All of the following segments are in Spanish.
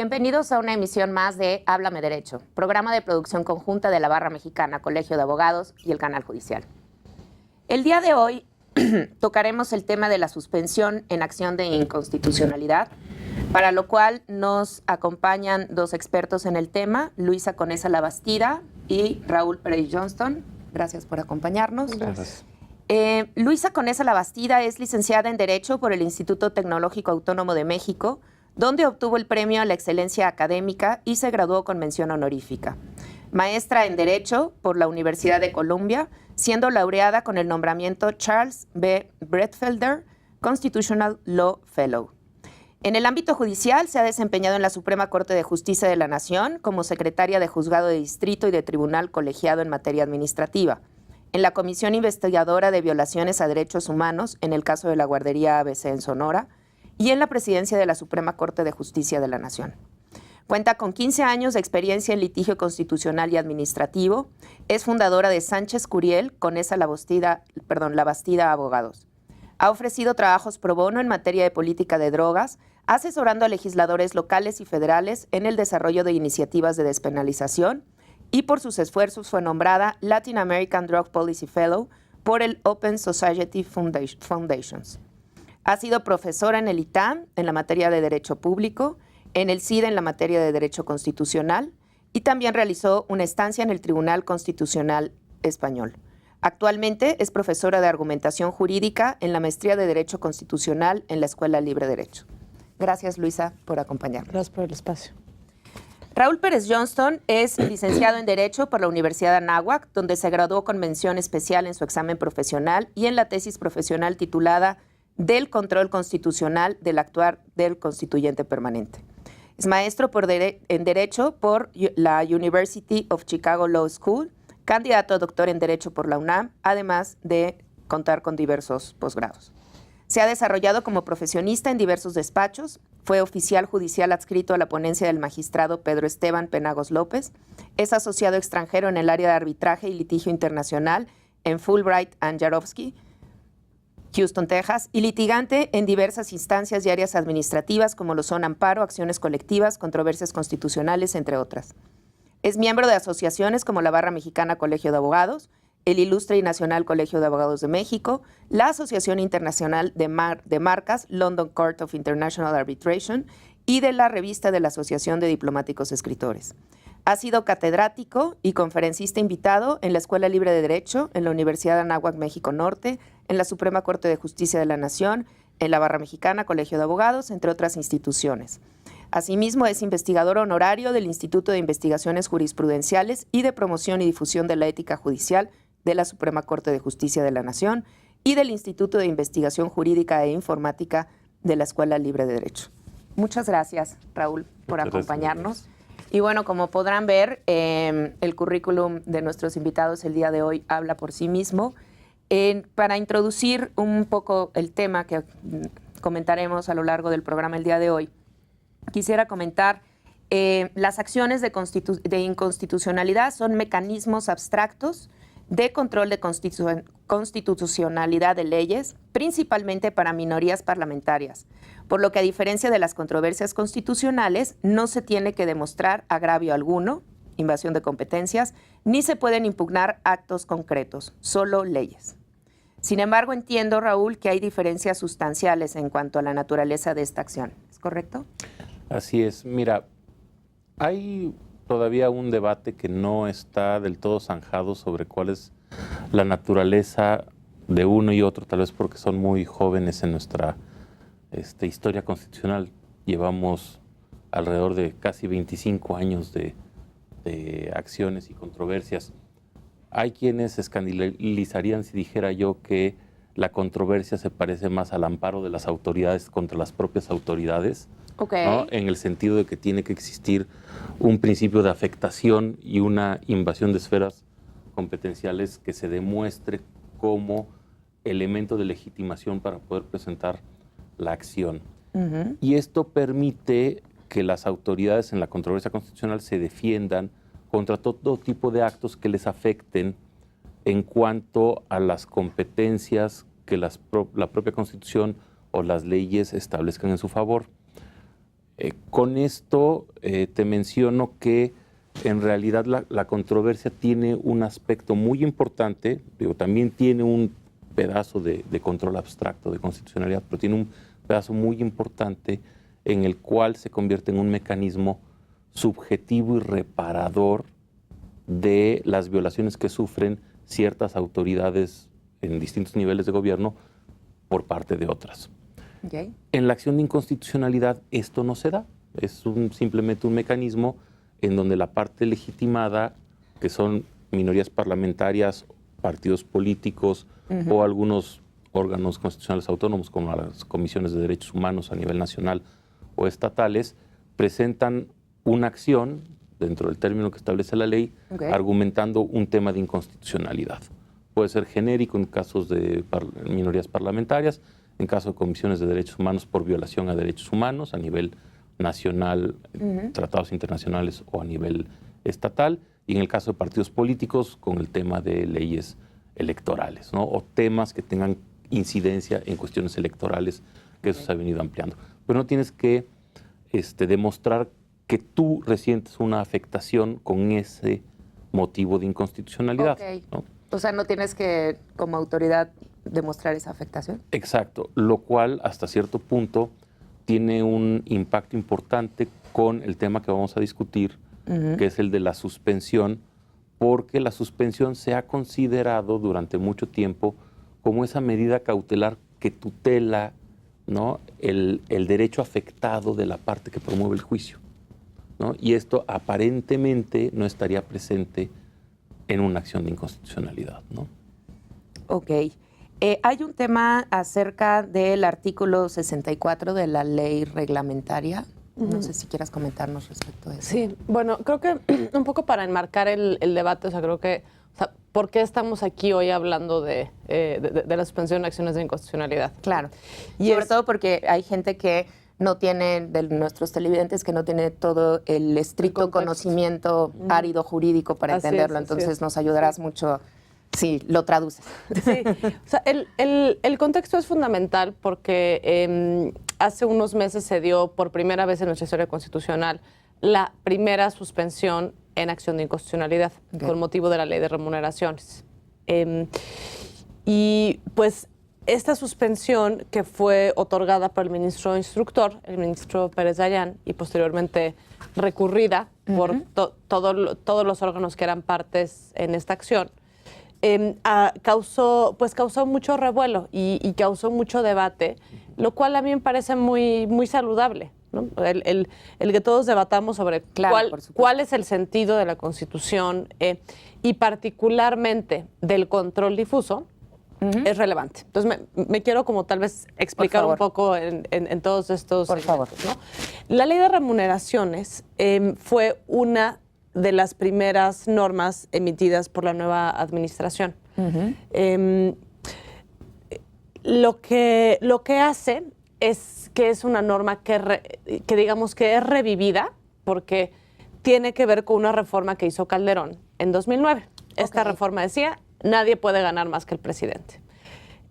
Bienvenidos a una emisión más de Háblame Derecho, programa de producción conjunta de la Barra Mexicana, Colegio de Abogados y el Canal Judicial. El día de hoy tocaremos el tema de la suspensión en acción de inconstitucionalidad, para lo cual nos acompañan dos expertos en el tema, Luisa Conesa Labastida y Raúl Pérez Johnston. Gracias por acompañarnos. Gracias. Luisa Conesa Labastida es licenciada en Derecho por el Instituto Tecnológico Autónomo de México, donde obtuvo el premio a la excelencia académica y se graduó con mención honorífica. Maestra en Derecho por la Universidad de Columbia, siendo laureada con el nombramiento Charles B. Bretfelder Constitutional Law Fellow. En el ámbito judicial se ha desempeñado en la Suprema Corte de Justicia de la Nación como secretaria de Juzgado de Distrito y de Tribunal Colegiado en materia administrativa, en la Comisión Investigadora de Violaciones a Derechos Humanos en el caso de la guardería ABC en Sonora, y en la presidencia de la Suprema Corte de Justicia de la Nación. Cuenta con 15 años de experiencia en litigio constitucional y administrativo. Es fundadora de Sánchez Curiel Conesa Labastida Abogados. Ha ofrecido trabajos pro bono en materia de política de drogas, asesorando a legisladores locales y federales en el desarrollo de iniciativas de despenalización, y por sus esfuerzos fue nombrada Latin American Drug Policy Fellow por el Open Society Foundations. Ha sido profesora en el ITAM en la materia de Derecho Público, en el CIDE en la materia de Derecho Constitucional y también realizó una estancia en el Tribunal Constitucional Español. Actualmente es profesora de Argumentación Jurídica en la Maestría de Derecho Constitucional en la Escuela Libre de Derecho. Gracias, Luisa, por acompañarnos. Gracias por el espacio. Raúl Pérez Johnston es licenciado en Derecho por la Universidad de Anáhuac, donde se graduó con mención especial en su examen profesional y en la tesis profesional titulada del control constitucional del actuar del constituyente permanente. Es maestro en Derecho por la University of Chicago Law School, candidato a doctor en Derecho por la UNAM, además de contar con diversos posgrados. Se ha desarrollado como profesionista en diversos despachos, fue oficial judicial adscrito a la ponencia del magistrado Pedro Esteban Penagos López, es asociado extranjero en el área de arbitraje y litigio internacional en Fulbright and Jarovsky, Houston, Texas, y litigante en diversas instancias y áreas administrativas como lo son amparo, acciones colectivas, controversias constitucionales, entre otras. Es miembro de asociaciones como la Barra Mexicana Colegio de Abogados, el Ilustre y Nacional Colegio de Abogados de México, la Asociación Internacional de Marcas, London Court of International Arbitration, y de la Revista de la Asociación de Diplomáticos Escritores. Ha sido catedrático y conferencista invitado en la Escuela Libre de Derecho, en la Universidad de Anáhuac, México Norte, en la Suprema Corte de Justicia de la Nación, en la Barra Mexicana, Colegio de Abogados, entre otras instituciones. Asimismo, es investigador honorario del Instituto de Investigaciones Jurisprudenciales y de Promoción y Difusión de la Ética Judicial de la Suprema Corte de Justicia de la Nación y del Instituto de Investigación Jurídica e Informática de la Escuela Libre de Derecho. Muchas gracias, Raúl, por acompañarnos. Y bueno, como podrán ver, el currículum de nuestros invitados el día de hoy habla por sí mismo. Para introducir un poco el tema que comentaremos a lo largo del programa el día de hoy, quisiera comentar las acciones de inconstitucionalidad son mecanismos abstractos de control de constitucionalidad de leyes, principalmente para minorías parlamentarias, por lo que a diferencia de las controversias constitucionales, no se tiene que demostrar agravio alguno, invasión de competencias, ni se pueden impugnar actos concretos, solo leyes. Sin embargo, entiendo, Raúl, que hay diferencias sustanciales en cuanto a la naturaleza de esta acción. ¿Es correcto? Así es. Mira, hay todavía un debate que no está del todo zanjado sobre cuál es la naturaleza de uno y otro, tal vez porque son muy jóvenes en nuestra historia constitucional. Llevamos alrededor de casi 25 años de acciones y controversias. Hay quienes escandalizarían si dijera yo que la controversia se parece más al amparo de las autoridades contra las propias autoridades, ¿no? En el sentido de que tiene que existir un principio de afectación y una invasión de esferas competenciales que se demuestre como elemento de legitimación para poder presentar la acción. Y esto permite que las autoridades en la controversia constitucional se defiendan contra todo tipo de actos que les afecten en cuanto a las competencias que la propia Constitución o las leyes establezcan en su favor. Con esto te menciono que en realidad la controversia tiene un aspecto muy importante, también tiene un pedazo de control abstracto de constitucionalidad, pero tiene un pedazo muy importante en el cual se convierte en un mecanismo subjetivo y reparador de las violaciones que sufren ciertas autoridades en distintos niveles de gobierno por parte de otras. Okay. En la acción de inconstitucionalidad esto no se da, es simplemente un mecanismo en donde la parte legitimada, que son minorías parlamentarias, partidos políticos o algunos órganos constitucionales autónomos como las comisiones de derechos humanos a nivel nacional o estatales, presentan una acción dentro del término que establece la ley, argumentando un tema de inconstitucionalidad. Puede ser genérico en casos de minorías parlamentarias, en caso de comisiones de derechos humanos por violación a derechos humanos a nivel nacional, tratados internacionales o a nivel estatal, y en el caso de partidos políticos con el tema de leyes electorales, ¿no? O temas que tengan incidencia en cuestiones electorales, que eso se ha venido ampliando. Pero no tienes que demostrar que tú resientes una afectación con ese motivo de inconstitucionalidad. ¿No? O sea, no tienes que, como autoridad, demostrar esa afectación. Exacto, lo cual hasta cierto punto tiene un impacto importante con el tema que vamos a discutir, que es el de la suspensión, porque la suspensión se ha considerado durante mucho tiempo como esa medida cautelar que tutela, ¿no?, el derecho afectado de la parte que promueve el juicio, ¿no? Y esto aparentemente no estaría presente en una acción de inconstitucionalidad, ¿no? Ok. Hay un tema acerca del artículo 64 de la ley reglamentaria. No sé si quieras comentarnos respecto a eso. Sí, bueno, creo que un poco para enmarcar el debate, o sea, creo que, o sea, ¿por qué estamos aquí hoy hablando de la suspensión de acciones de inconstitucionalidad? Claro, y sobre todo porque hay gente que no tiene, de nuestros televidentes, que no tiene todo el estricto conocimiento árido jurídico para entenderlo, entonces nos ayudarás mucho si lo traduces. Sí, o sea, el contexto es fundamental porque hace unos meses se dio por primera vez en nuestra historia constitucional la primera suspensión en acción de inconstitucionalidad con motivo de la ley de remuneraciones. Y pues esta suspensión que fue otorgada por el ministro instructor, el ministro Pérez Dayán, y posteriormente recurrida por todos los órganos que eran partes en esta acción, causó mucho revuelo y causó mucho debate, lo cual a mí me parece muy, muy saludable, ¿no? El que todos debatamos sobre cuál es el sentido de la Constitución y particularmente del control difuso, es relevante. Entonces, me quiero como tal vez explicar un poco en todos estos... Por favor. ¿No? La ley de remuneraciones fue una de las primeras normas emitidas por la nueva administración. Lo que hace es que es una norma que digamos que es revivida porque tiene que ver con una reforma que hizo Calderón en 2009. Esta reforma decía: nadie puede ganar más que el presidente.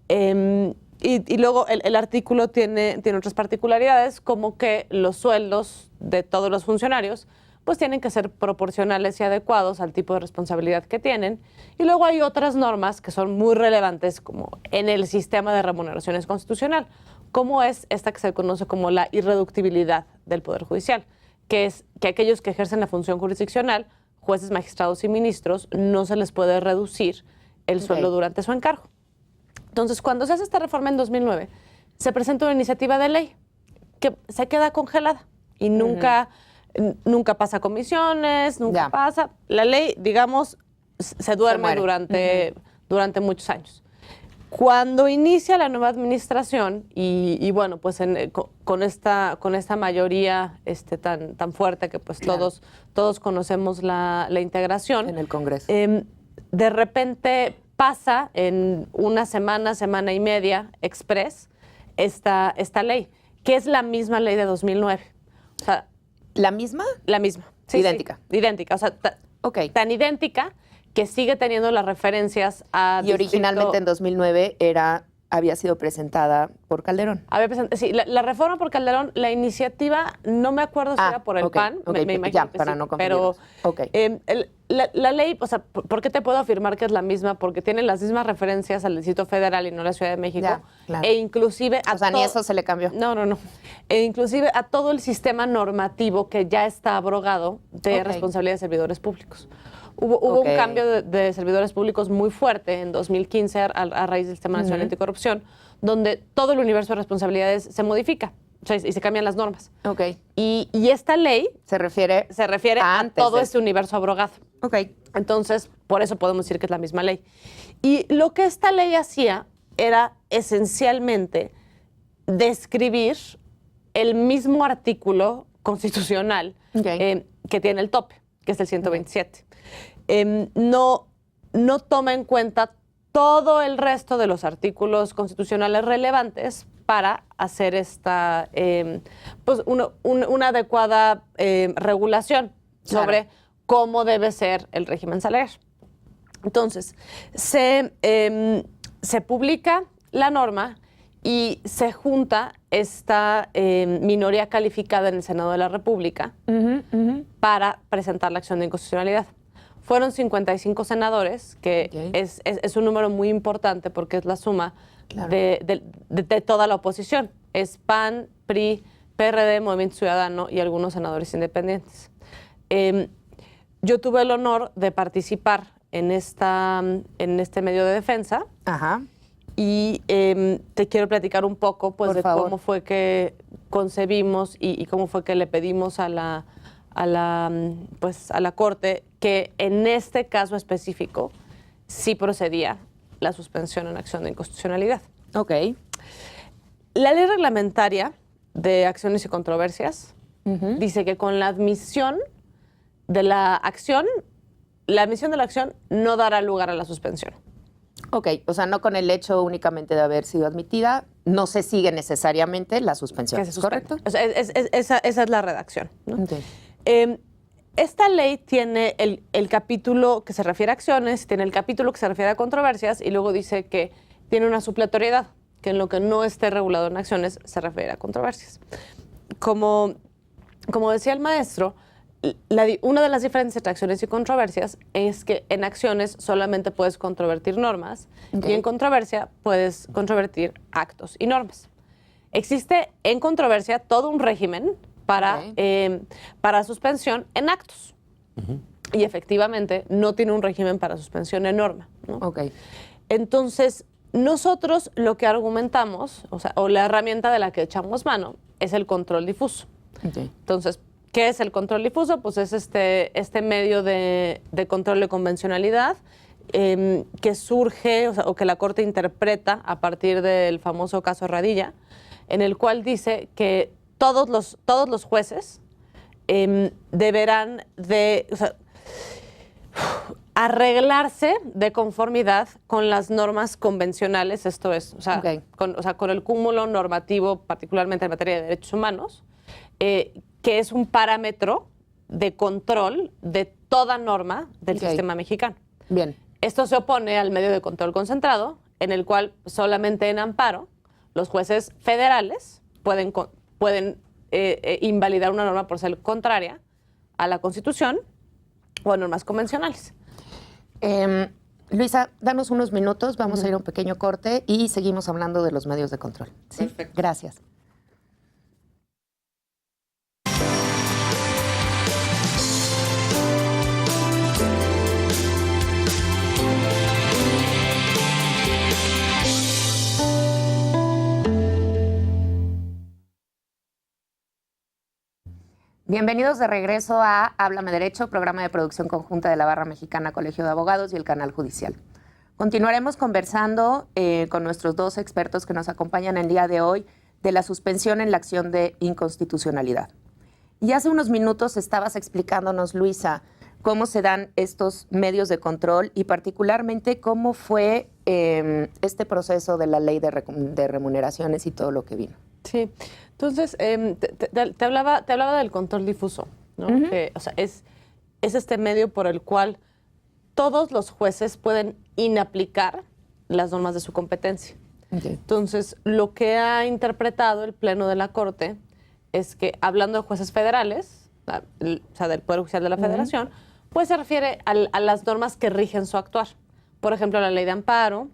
Y luego el artículo tiene otras particularidades, como que los sueldos de todos los funcionarios pues tienen que ser proporcionales y adecuados al tipo de responsabilidad que tienen. Y luego hay otras normas que son muy relevantes como en el sistema de remuneraciones constitucional, como es esta que se conoce como la irreductibilidad del Poder Judicial, que es que aquellos que ejercen la función jurisdiccional, jueces, magistrados y ministros, no se les puede reducir el sueldo durante su encargo. Entonces, cuando se hace esta reforma en 2009, se presenta una iniciativa de ley que se queda congelada y nunca pasa comisiones, nunca pasa. La ley, digamos, se duerme durante muchos años. Cuando inicia la nueva administración y bueno, pues con esta mayoría tan fuerte que pues todos conocemos la integración. En el Congreso. De repente pasa en una semana y media express esta ley, que es la misma ley de 2009. O sea, ¿la misma? La misma. Sí, idéntica. Sí, idéntica. O sea, tan idéntica que sigue teniendo las referencias a... Y originalmente en 2009 era había sido presentada por Calderón. Sí, la reforma por Calderón, la iniciativa, no me acuerdo si era por el PAN, me imagino ya, que para sí, no pero la ley, o sea, ¿por qué te puedo afirmar que es la misma? Porque tiene las mismas referencias al Distrito Federal y no a la Ciudad de México. Ya, claro. E inclusive O sea, ni eso se le cambió. No. E inclusive a todo el sistema normativo que ya está abrogado de responsabilidad de servidores públicos. Hubo un cambio de servidores públicos muy fuerte en 2015 a raíz del Sistema Nacional Anticorrupción, donde todo el universo de responsabilidades se modifica, o sea, y se cambian las normas. Y esta ley se refiere a todo este universo abrogado. Entonces, por eso podemos decir que es la misma ley. Y lo que esta ley hacía era esencialmente describir el mismo artículo constitucional que tiene el tope, que es el 127. No toma en cuenta todo el resto de los artículos constitucionales relevantes para hacer esta, pues una adecuada regulación sobre cómo debe ser el régimen salarial. Entonces, se publica la norma y se junta esta minoría calificada en el Senado de la República para presentar la acción de inconstitucionalidad. Fueron 55 senadores, que es un número muy importante porque es la suma de toda la oposición. Es PAN, PRI, PRD, Movimiento Ciudadano y algunos senadores independientes. Yo tuve el honor de participar en este medio de defensa. Y te quiero platicar un poco pues, de cómo fue que concebimos y cómo fue que le pedimos a la Corte que en este caso específico sí procedía la suspensión en acción de inconstitucionalidad. La ley reglamentaria de acciones y controversias dice que con la admisión de la acción no dará lugar a la suspensión. O sea, no con el hecho únicamente de haber sido admitida, no se sigue necesariamente la suspensión, ¿es correcto? O sea, esa es la redacción, ¿no? Esta ley tiene el capítulo que se refiere a acciones, tiene el capítulo que se refiere a controversias y luego dice que tiene una supletoriedad, que en lo que no esté regulado en acciones se refiere a controversias. Como decía el maestro, una de las diferencias entre acciones y controversias es que en acciones solamente puedes controvertir normas y en controversia puedes controvertir actos y normas. Existe en controversia todo un régimen para suspensión en actos. Y efectivamente no tiene un régimen para suspensión en norma, ¿no? Entonces, nosotros lo que argumentamos, o la herramienta de la que echamos mano, es el control difuso. Entonces, ¿qué es el control difuso? Pues es este medio de control de convencionalidad que surge o que la Corte interpreta a partir del famoso caso Radilla, en el cual dice que todos los jueces deberán de arreglarse de conformidad con las normas convencionales, esto es, con el cúmulo normativo, particularmente en materia de derechos humanos, que es un parámetro de control de toda norma del sistema mexicano. Esto se opone al medio de control concentrado, en el cual solamente en amparo los jueces federales pueden invalidar una norma por ser contraria a la Constitución o a normas convencionales. Luisa, danos unos minutos, vamos a ir a un pequeño corte y seguimos hablando de los medios de control. ¿Sí? Perfecto. Gracias. Bienvenidos de regreso a Háblame Derecho, programa de producción conjunta de la Barra Mexicana Colegio de Abogados y el Canal Judicial. Continuaremos conversando con nuestros dos expertos que nos acompañan el día de hoy de la suspensión en la acción de inconstitucionalidad. Y hace unos minutos estabas explicándonos, Luisa, cómo se dan estos medios de control y particularmente cómo fue este proceso de la ley de remuneraciones y todo lo que vino. Sí. Entonces, te hablaba del control difuso, ¿no? Que, es este medio por el cual todos los jueces pueden inaplicar las normas de su competencia. Okay. Entonces, lo que ha interpretado el Pleno de la Corte es que, hablando de jueces federales, o sea, del Poder Judicial de la Federación, pues se refiere a las normas que rigen su actuar. Por ejemplo, la ley de amparo,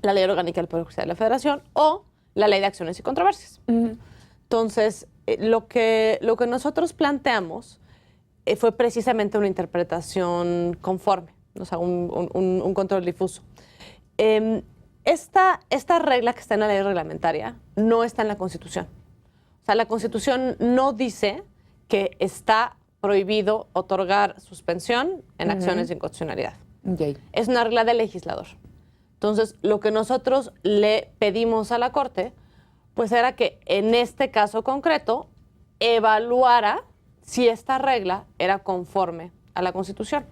la ley orgánica del Poder Judicial de la Federación o la ley de acciones y controversias. Entonces, lo que nosotros planteamos fue precisamente una interpretación conforme, o sea, un control difuso. Esta regla que está en la ley reglamentaria no está en la Constitución. O sea, la Constitución no dice que está prohibido otorgar suspensión en acciones de inconstitucionalidad. Es una regla del legislador. Entonces, lo que nosotros le pedimos a la Corte, pues era que en este caso concreto evaluara si esta regla era conforme a la Constitución.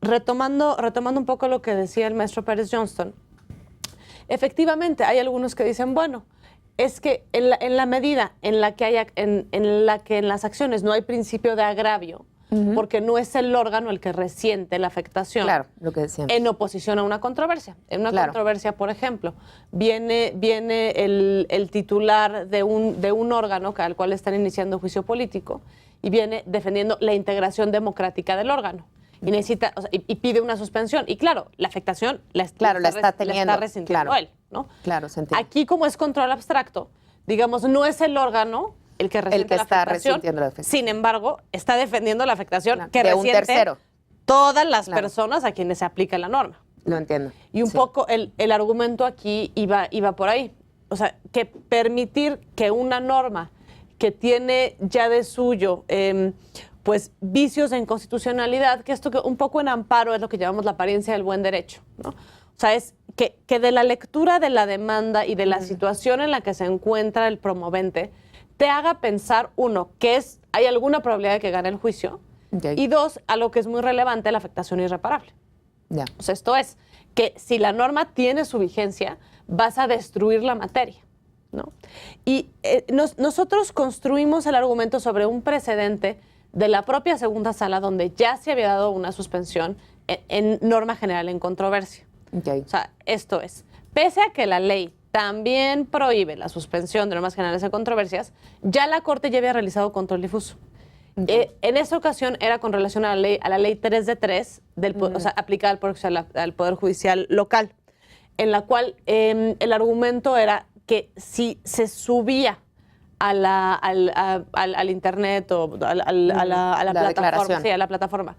Retomando un poco lo que decía el maestro Pérez Johnston, efectivamente hay algunos que dicen, bueno, es que en la medida en la que en las acciones no hay principio de agravio, porque no es el órgano el que resiente la afectación. Claro, lo que decíamos. En oposición a una controversia. En una controversia, por ejemplo, viene el titular de un órgano al cual están iniciando juicio político y viene defendiendo la integración democrática del órgano. Y necesita, o sea, y pide una suspensión. Y claro, la afectación la está resintiendo él, ¿no? Claro, se entiende. Aquí, como es control abstracto, digamos, no es el órgano el que resiente la afectación. Sin embargo, está defendiendo la afectación que resiente un tercero. Todas las personas a quienes se aplica la norma. Lo entiendo. Y un poco el argumento aquí iba por ahí. O sea, que permitir que una norma que tiene ya de suyo pues vicios de inconstitucionalidad, que esto que un poco en amparo es lo que llamamos la apariencia del buen derecho, ¿no? O sea, es que de la lectura de la demanda y de la situación en la que se encuentra el promovente, te haga pensar, uno, que hay alguna probabilidad de que gane el juicio, y dos, a lo que es muy relevante, la afectación irreparable. O sea, esto es, que si la norma tiene su vigencia, vas a destruir la materia, ¿no? Y nosotros construimos el argumento sobre un precedente de la propia segunda sala donde ya se había dado una suspensión en norma general en controversia. O sea, esto es, pese a que la ley también prohíbe la suspensión de normas generales en controversias, ya la Corte ya había realizado control difuso. En esa ocasión era con relación a la ley 3 de 3, o sea, aplicada al Poder Judicial local, en la cual el argumento era que si se subía al internet o a la plataforma, sí, a la plataforma,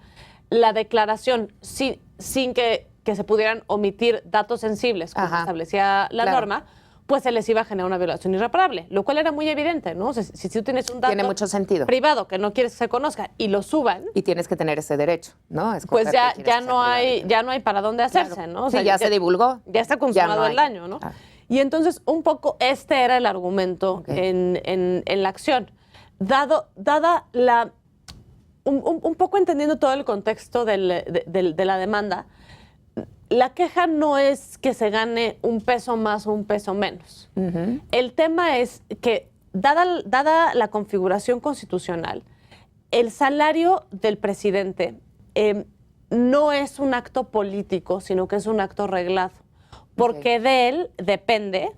la declaración sin que se pudieran omitir datos sensibles, como establecía la norma, pues se les iba a generar una violación irreparable, lo cual era muy evidente, ¿no? O sea, si tú tienes un dato tiene mucho sentido privado que no quieres que se conozca y lo suban, y tienes que tener ese derecho, ¿no? Pues ya no hay para dónde hacerse, ¿no? O sea, sí, ya se divulgó, ya está consumado el daño, ¿no? Y entonces un poco este era el argumento en la acción, dada la un poco entendiendo todo el contexto de la demanda. La queja no es que se gane un peso más o un peso menos. El tema es que, dada la configuración constitucional, el salario del presidente no es un acto político, sino que es un acto reglado, porque de él depende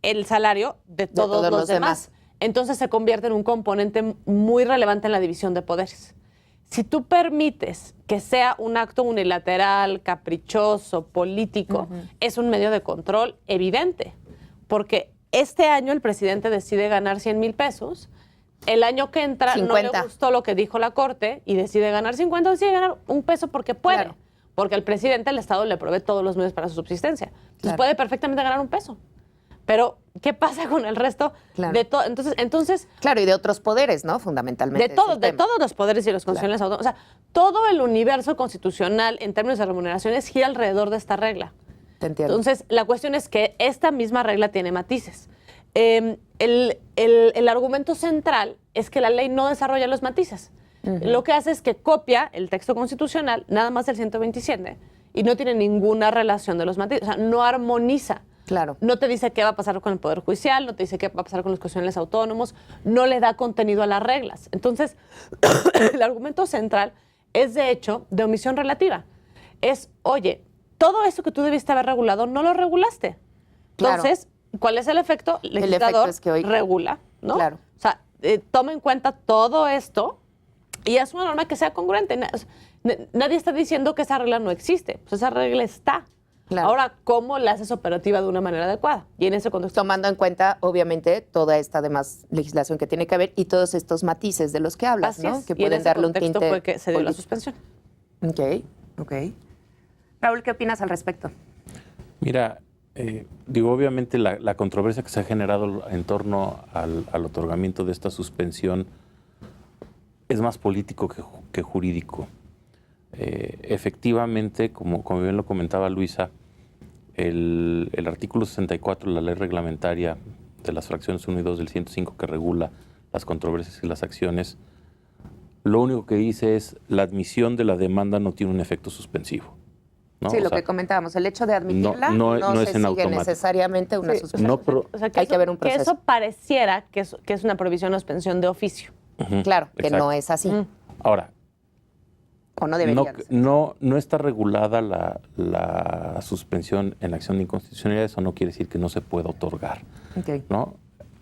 el salario de todos los demás. Entonces se convierte en un componente muy relevante en la división de poderes. Si tú permites que sea un acto unilateral, caprichoso, político, es un medio de control evidente. Porque este año el presidente decide ganar 100,000 pesos, el año que entra 50. No le gustó lo que dijo la Corte y decide ganar 50, decide ganar un peso porque puede. Claro. Porque al presidente el Estado le provee todos los medios para su subsistencia. Entonces puede perfectamente ganar un peso. Pero, ¿qué pasa con el resto de todo? Entonces... Claro, y de otros poderes, ¿no? Fundamentalmente. De todos los poderes y los constitucionales autónomos. O sea, todo el universo constitucional en términos de remuneraciones gira alrededor de esta regla. Te entiendo. Entonces, la cuestión es que esta misma regla tiene matices. El argumento central es que la ley no desarrolla los matices. Lo que hace es que copia el texto constitucional, nada más el 127, y no tiene ninguna relación de los matices. O sea, no armoniza. Claro. No te dice qué va a pasar con el Poder Judicial, no te dice qué va a pasar con los constitucionales autónomos, no le da contenido a las reglas. Entonces, el argumento central es, de hecho, de omisión relativa. Es, oye, todo eso que tú debiste haber regulado, no lo regulaste. Claro. Entonces, ¿cuál es el efecto? El legislador es que hoy regula, ¿no? Claro. O sea, toma en cuenta todo esto y es una norma que sea congruente. Nadie está diciendo que esa regla no existe. Pues esa regla está. Claro. Ahora, ¿cómo la haces operativa de una manera adecuada? Y en ese contexto... tomando en cuenta, obviamente, toda esta demás legislación que tiene que haber y todos estos matices de los que hablas, Así ¿no? es. Que Y en pueden ese darle un contexto tinte fue que se dio la político. suspensión. Ok. Raúl, ¿qué opinas al respecto? Mira, obviamente la controversia que se ha generado en torno al otorgamiento de esta suspensión es más político que jurídico. Efectivamente, como bien lo comentaba Luisa, el artículo 64 de la ley reglamentaria de las fracciones 1 y 2 del 105 que regula las controversias y las acciones, lo único que dice es la admisión de la demanda no tiene un efecto suspensivo, ¿no? Sí, O lo sea, que comentábamos, el hecho de admitirla no no es se en sigue automático. necesariamente una Sí, suspensión. no, pero- O sea, Hay que haber un Que proceso. eso pareciera que es una prohibición o suspensión de oficio. Claro, que Exacto. no es así. Ahora, O no debería de ser. no está regulada la suspensión en acción de inconstitucionalidad, eso no quiere decir que no se pueda otorgar, Ok. ¿no?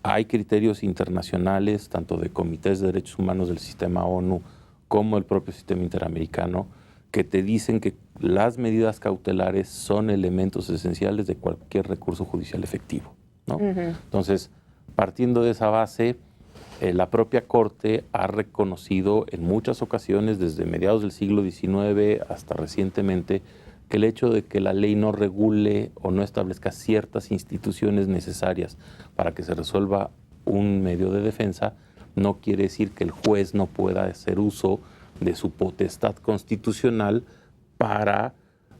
Hay criterios internacionales, tanto de comités de derechos humanos del sistema ONU como el propio sistema interamericano, que te dicen que las medidas cautelares son elementos esenciales de cualquier recurso judicial efectivo, ¿no? Entonces, partiendo de esa base, la propia Corte ha reconocido en muchas ocasiones, desde mediados del siglo XIX hasta recientemente, que el hecho de que la ley no regule o no establezca ciertas instituciones necesarias para que se resuelva un medio de defensa, no quiere decir que el juez no pueda hacer uso de su potestad constitucional para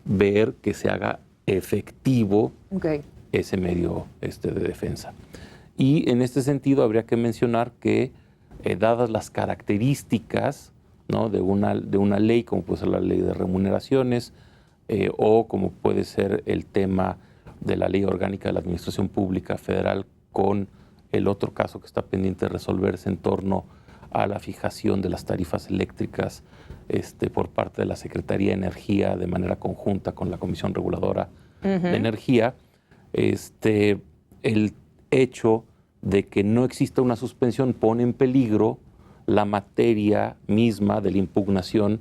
ver que se haga efectivo Ok. ese medio de defensa. Y en este sentido habría que mencionar que, dadas las características, ¿no?, de una ley, como puede ser la ley de remuneraciones, o como puede ser el tema de la ley orgánica de la Administración Pública Federal, con el otro caso que está pendiente de resolverse en torno a la fijación de las tarifas eléctricas por parte de la Secretaría de Energía de manera conjunta con la Comisión Reguladora de Energía, el hecho de que no exista una suspensión pone en peligro la materia misma de la impugnación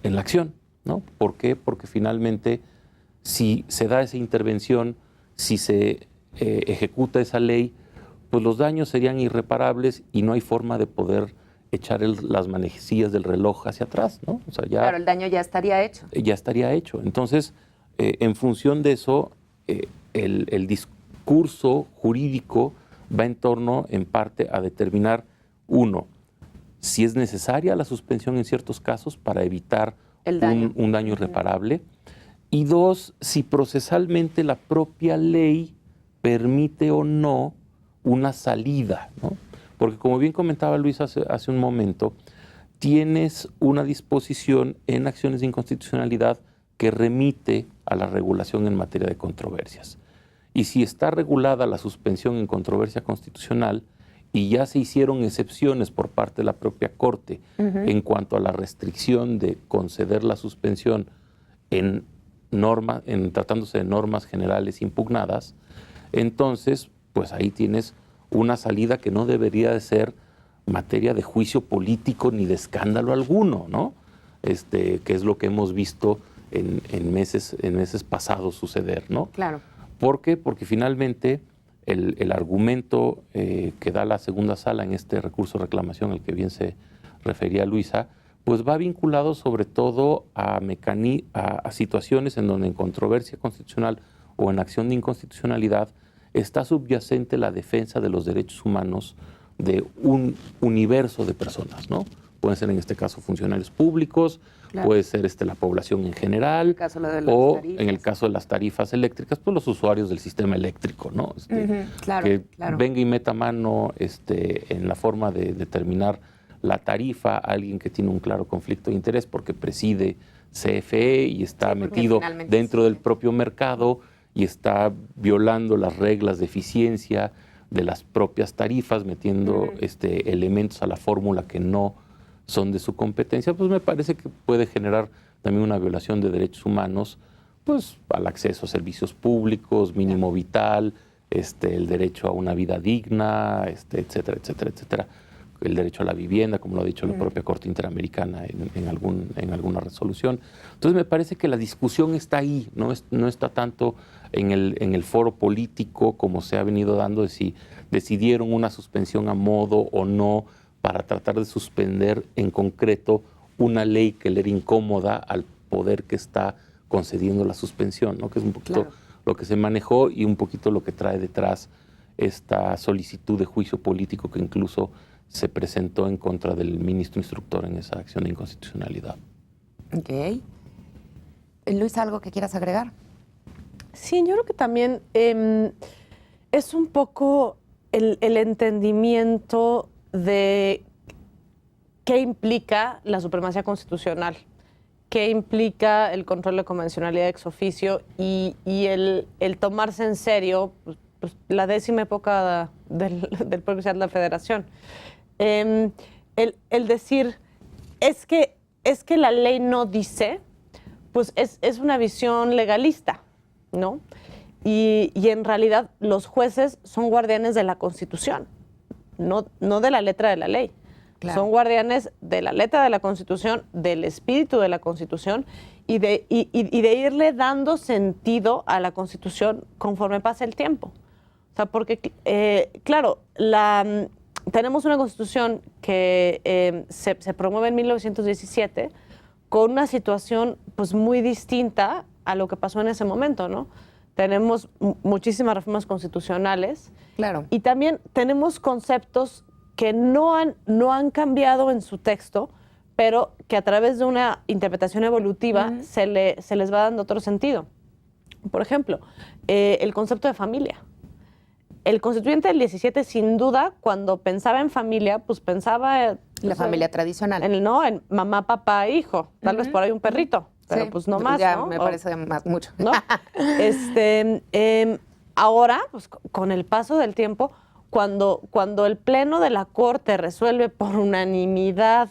en la acción, ¿no? ¿Por qué? Porque finalmente, si se da esa intervención, si se ejecuta esa ley, pues los daños serían irreparables y no hay forma de poder echar las manecillas del reloj hacia atrás, ¿no? O sea, ya, Claro, el daño ya estaría hecho. ya estaría hecho. Entonces, en función de eso, el discurso jurídico va en torno, en parte, a determinar, uno, si es necesaria la suspensión en ciertos casos para evitar El daño. un daño irreparable, y dos, si procesalmente la propia ley permite o no una salida, ¿no? Porque como bien comentaba Luis hace un momento, tienes una disposición en acciones de inconstitucionalidad que remite a la regulación en materia de controversias. Y si está regulada la suspensión en controversia constitucional y ya se hicieron excepciones por parte de la propia Corte en cuanto a la restricción de conceder la suspensión en tratándose de normas generales impugnadas, entonces, pues ahí tienes una salida que no debería de ser materia de juicio político ni de escándalo alguno, ¿no? Que es lo que hemos visto en meses pasados suceder, ¿no? Claro. ¿Por qué? Porque finalmente el argumento que da la segunda sala en este recurso de reclamación al que bien se refería Luisa, pues va vinculado sobre todo a situaciones en donde en controversia constitucional o en acción de inconstitucionalidad está subyacente la defensa de los derechos humanos de un universo de personas, ¿no? Pueden ser en este caso funcionarios públicos, Claro. puede ser la población en general, el caso de las o tarifas. en el caso de las tarifas eléctricas, pues los usuarios del sistema eléctrico, ¿no? Claro, que claro. venga y meta mano en la forma de determinar la tarifa alguien que tiene un claro conflicto de interés porque preside CFE y está Sí, porque metido finalmente dentro sí. del propio mercado y está violando las reglas de eficiencia de las propias tarifas, metiendo elementos a la fórmula que no son de su competencia, pues me parece que puede generar también una violación de derechos humanos, pues al acceso a servicios públicos, mínimo vital, el derecho a una vida digna, etcétera, etcétera, etcétera. El derecho a la vivienda, como lo ha dicho la propia Corte Interamericana en alguna resolución. Entonces me parece que la discusión está ahí, no está tanto en el foro político como se ha venido dando de si decidieron una suspensión a modo o no para tratar de suspender en concreto una ley que le era incómoda al poder que está concediendo la suspensión, ¿no? Que es un poquito lo que se manejó y un poquito lo que trae detrás esta solicitud de juicio político que incluso se presentó en contra del ministro instructor en esa acción de inconstitucionalidad. Ok. Luis, ¿algo que quieras agregar? Sí, yo creo que también es un poco el entendimiento de qué implica la supremacía constitucional, qué implica el control de convencionalidad ex oficio y el tomarse en serio pues, la 10ª época del Poder Judicial de la Federación. El decir, es que la ley no dice, pues es una visión legalista, ¿no? Y en realidad los jueces son guardianes de la Constitución, no de la letra de la ley. Claro. Son guardianes de la letra de la Constitución, del espíritu de la Constitución y de irle dando sentido a la Constitución conforme pasa el tiempo. O sea, porque, claro, tenemos una Constitución que se promueve en 1917 con una situación pues, muy distinta a lo que pasó en ese momento, ¿no? Tenemos muchísimas reformas constitucionales. Claro. Y también tenemos conceptos que no han cambiado en su texto, pero que a través de una interpretación evolutiva se les va dando otro sentido. Por ejemplo, el concepto de familia. El constituyente del 17, sin duda, cuando pensaba en familia, pues pensaba... La familia tradicional. En mamá, papá, hijo. Tal vez por ahí un perrito, pero pues no más, ya ¿no? me parece más mucho. ¿No? Ahora, pues con el paso del tiempo, cuando el Pleno de la Corte resuelve por unanimidad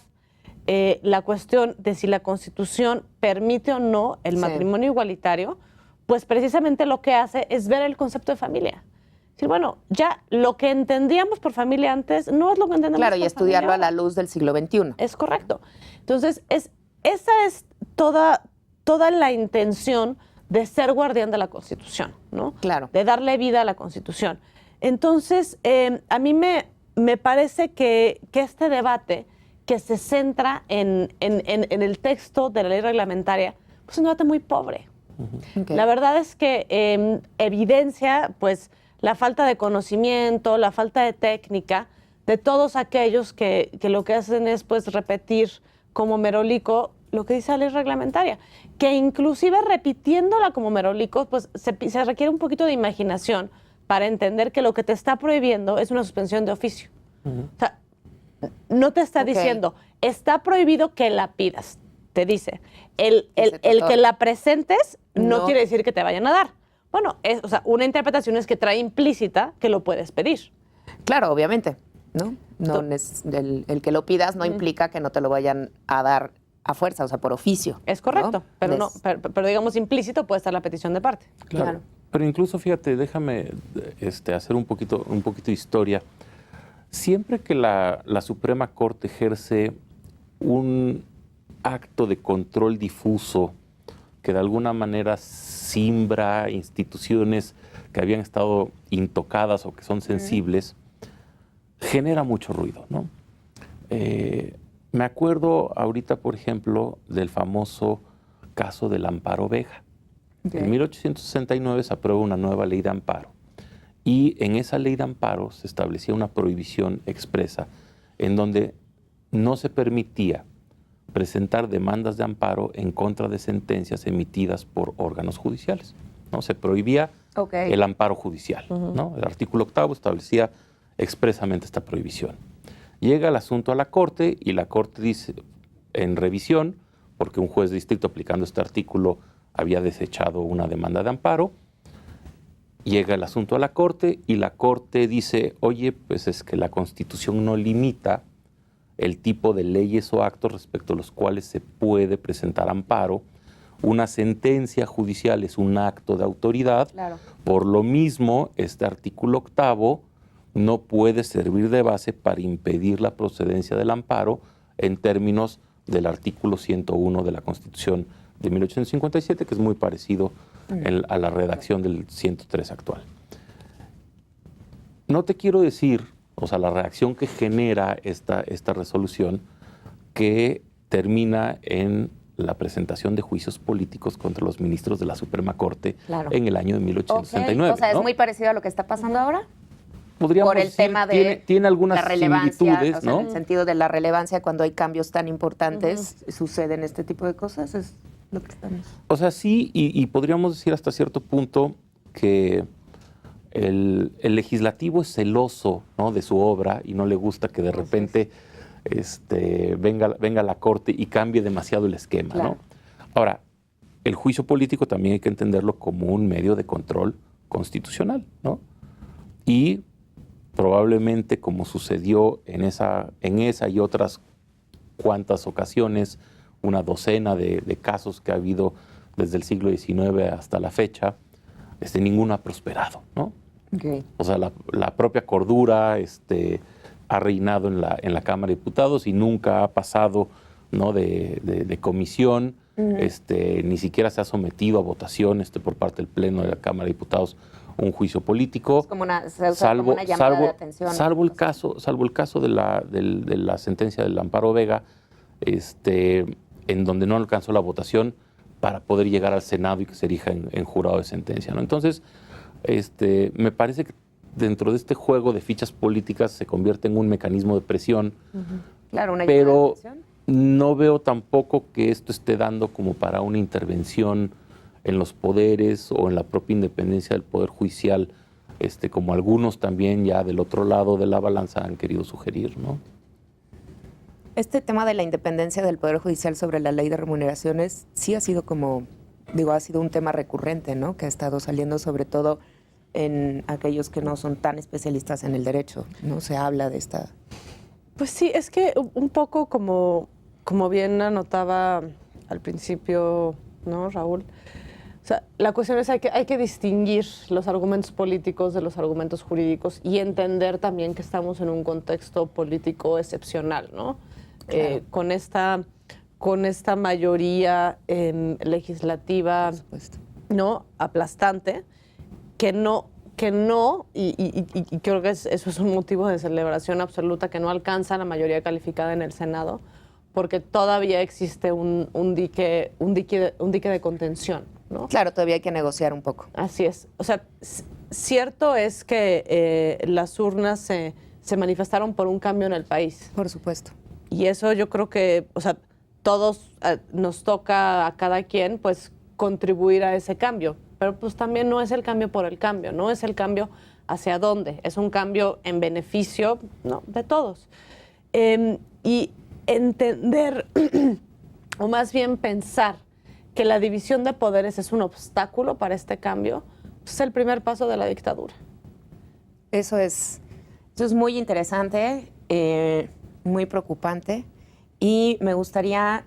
la cuestión de si la Constitución permite o no el matrimonio igualitario, pues precisamente lo que hace es ver el concepto de familia. Decir, bueno, ya lo que entendíamos por familia antes no es lo que entendemos por familia. Claro, y estudiarlo a la luz del siglo XXI. Es correcto. Entonces, esa es toda la intención de ser guardián de la Constitución, ¿no? Claro. De darle vida a la Constitución. Entonces, a mí me parece que este debate que se centra en el texto de la ley reglamentaria, pues es un debate muy pobre. Okay. La verdad es que evidencia, pues, la falta de conocimiento, la falta de técnica de todos aquellos que lo que hacen es, pues, repetir como merolico lo que dice la ley reglamentaria, que inclusive repitiéndola como merolico, pues, se requiere un poquito de imaginación para entender que lo que te está prohibiendo es una suspensión de oficio. O sea, no te está diciendo, está prohibido que la pidas. Te dice, el que la presentes no quiere decir que te vayan a dar. Bueno, una interpretación es que trae implícita que lo puedes pedir. Claro, obviamente, ¿no? El que lo pidas no implica que no te lo vayan a dar a fuerza, o sea, por oficio. Es correcto, ¿no? pero digamos implícito puede estar la petición de parte. Claro. Pero incluso, fíjate, déjame hacer un poquito de historia. Siempre que la Suprema Corte ejerce un acto de control difuso que de alguna manera simbra instituciones que habían estado intocadas o que son sensibles, genera mucho ruido, ¿no? Me acuerdo ahorita, por ejemplo, del famoso caso del amparo Vega. En 1869 se aprueba una nueva ley de amparo y en esa ley de amparo se establecía una prohibición expresa en donde no se permitía presentar demandas de amparo en contra de sentencias emitidas por órganos judiciales, ¿no? Se prohibía el amparo judicial, ¿no? El artículo 8º establecía expresamente esta prohibición. Llega el asunto a la Corte y la Corte dice, en revisión, porque un juez de distrito aplicando este artículo había desechado una demanda de amparo, llega el asunto a la Corte y la Corte dice, oye, pues es que la Constitución no limita el tipo de leyes o actos respecto a los cuales se puede presentar amparo una sentencia judicial es un acto de autoridad. Claro. Por lo mismo, este artículo 8º no puede servir de base para impedir la procedencia del amparo en términos del artículo 101 de la Constitución de 1857, que es muy parecido a la redacción del 103 actual. No te quiero decir, o sea, la reacción que genera esta resolución, que termina en la presentación de juicios políticos contra los ministros de la Suprema Corte en el año de 1869. O sea, ¿no? ¿es muy parecido a lo que está pasando ahora? Podríamos Por el decir, tema de tiene algunas la relevancia, similitudes, o sea, ¿no? en el sentido de la relevancia, cuando hay cambios tan importantes, suceden este tipo de cosas, es lo que estamos... O sea, sí, y podríamos decir hasta cierto punto que el legislativo es celoso, ¿no?, de su obra y no le gusta que de repente venga la Corte y cambie demasiado el esquema, Claro. ¿no? Ahora, el juicio político también hay que entenderlo como un medio de control constitucional, ¿no? Y probablemente, como sucedió en esa y otras cuantas ocasiones, una docena de casos que ha habido desde el siglo XIX hasta la fecha, ninguno ha prosperado, ¿no? Okay. O sea, la propia cordura ha reinado en la Cámara de Diputados y nunca ha pasado, ¿no?, de comisión, ni siquiera se ha sometido a votación por parte del Pleno de la Cámara de Diputados un juicio político. Es como una, se usa como una llamada de atención. Salvo el caso de la sentencia del Amparo Vega, en donde no alcanzó la votación para poder llegar al Senado y que se erija en jurado de sentencia, ¿no? Entonces, me parece que dentro de este juego de fichas políticas se convierte en un mecanismo de presión. Claro, una pero llamada de atención. No veo tampoco que esto esté dando como para una intervención en los poderes o en la propia independencia del Poder Judicial, como algunos también ya del otro lado de la balanza han querido sugerir, ¿no? Este tema de la independencia del Poder Judicial sobre la ley de remuneraciones sí ha sido ha sido un tema recurrente, ¿no? Que ha estado saliendo sobre todo en aquellos que no son tan especialistas en el derecho, ¿no? Se habla de esta... Pues sí, es que un poco como bien anotaba al principio, ¿no, Raúl? O sea, la cuestión es hay que distinguir los argumentos políticos de los argumentos jurídicos y entender también que estamos en un contexto político excepcional, ¿no? Claro. Con esta mayoría legislativa, ¿no?, aplastante, que no, y creo que eso es un motivo de celebración absoluta, que no alcanza la mayoría calificada en el Senado, porque todavía existe un dique de contención, ¿no? Claro, todavía hay que negociar un poco. Así es. O sea, cierto es que las urnas se manifestaron por un cambio en el país. Por supuesto. Y eso yo creo que, o sea, todos nos toca a cada quien, pues, contribuir a ese cambio. Pero pues también no es el cambio por el cambio, no es el cambio hacia dónde, es un cambio en beneficio, ¿no?, de todos. Y entender, o más bien pensar, que la división de poderes es un obstáculo para este cambio, es el primer paso de la dictadura. Eso es muy interesante, muy preocupante, y me gustaría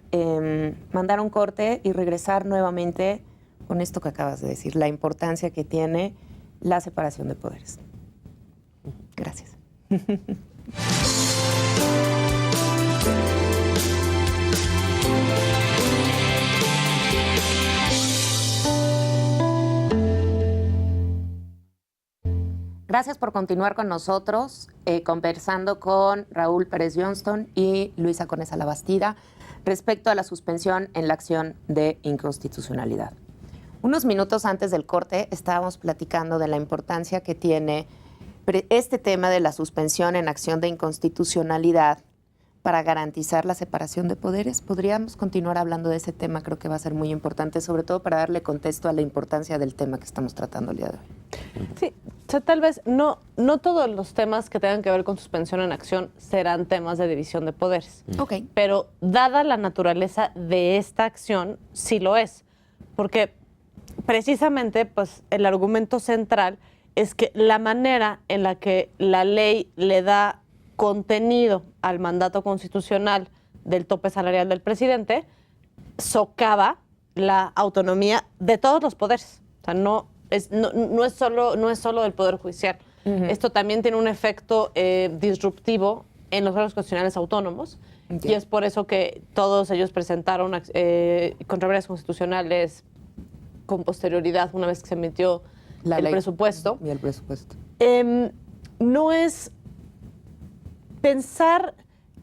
mandar un corte y regresar nuevamente con esto que acabas de decir, la importancia que tiene la separación de poderes. Gracias. Gracias por continuar con nosotros, conversando con Raúl Pérez Johnston y Luisa Conesa Labastida respecto a la suspensión en la acción de inconstitucionalidad. Unos minutos antes del corte estábamos platicando de la importancia que tiene este tema de la suspensión en acción de inconstitucionalidad para garantizar la separación de poderes. Podríamos continuar hablando de ese tema, creo que va a ser muy importante, sobre todo para darle contexto a la importancia del tema que estamos tratando el día de hoy. Sí, o sea, tal vez no todos los temas que tengan que ver con suspensión en acción serán temas de división de poderes. Okay. Pero dada la naturaleza de esta acción, sí lo es. Porque precisamente, pues, el argumento central es que la manera en la que la ley le da contenido al mandato constitucional del tope salarial del presidente socava la autonomía de todos los poderes. O sea, no es solo del Poder Judicial. Esto también tiene un efecto disruptivo en los órganos constitucionales autónomos. Y es por eso que todos ellos presentaron controversias constitucionales con posterioridad, una vez que se emitió el presupuesto. Y el presupuesto. No es pensar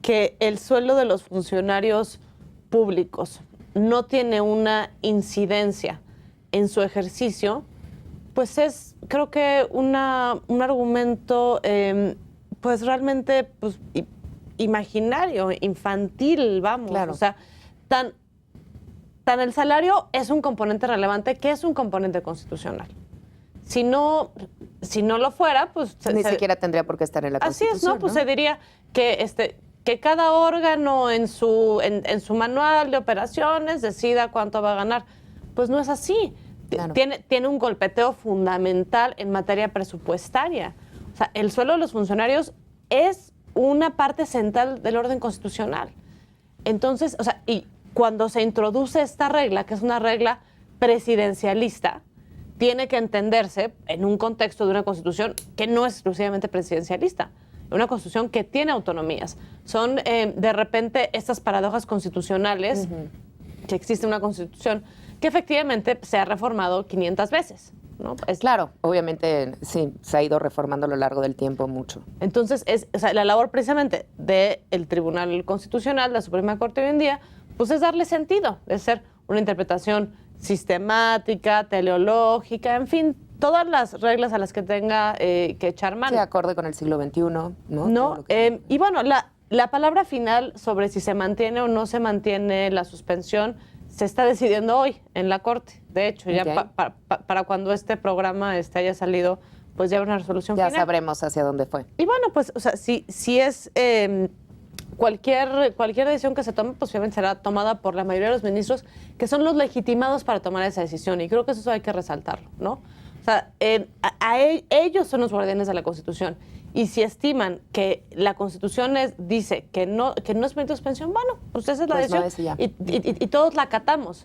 que el sueldo de los funcionarios públicos no tiene una incidencia en su ejercicio, pues es, creo que un argumento pues realmente pues, imaginario, infantil, vamos. Claro. O sea, tan el salario es un componente relevante que es un componente constitucional. Si no lo fuera, pues... Ni siquiera tendría por qué estar en la Constitución. Así es, ¿no? Pues se diría que cada órgano en su manual de operaciones decida cuánto va a ganar. Pues no es así. Claro. Tiene un golpeteo fundamental en materia presupuestaria. O sea, el sueldo de los funcionarios es una parte central del orden constitucional. Entonces, o sea, y cuando se introduce esta regla, que es una regla presidencialista, tiene que entenderse en un contexto de una constitución que no es exclusivamente presidencialista, una constitución que tiene autonomías. Son, de repente, estas paradojas constitucionales, que existe una constitución que efectivamente se ha reformado 500 veces. ¿No? Claro, obviamente sí, se ha ido reformando a lo largo del tiempo mucho. Entonces, o sea, la labor precisamente del Tribunal Constitucional, la Suprema Corte hoy en día, pues es darle sentido, es ser una interpretación sistemática, teleológica, en fin, todas las reglas a las que tenga que echar mano. Sí, acorde con el siglo XXI, ¿no? No, y bueno, la palabra final sobre si se mantiene o no se mantiene la suspensión se está decidiendo hoy en la Corte. De hecho, ya para cuando este programa haya salido, pues ya habrá una resolución final. Ya sabremos hacia dónde fue. Y bueno, pues, o sea, si es cualquier decisión que se tome, pues obviamente será tomada por la mayoría de los ministros, que son los legitimados para tomar esa decisión. Y creo que eso hay que resaltarlo, ¿no? O sea, ellos son los guardianes de la Constitución. Y si estiman que la Constitución dice que no es permitido suspensión, bueno, pues esa es la decisión. Y todos la acatamos.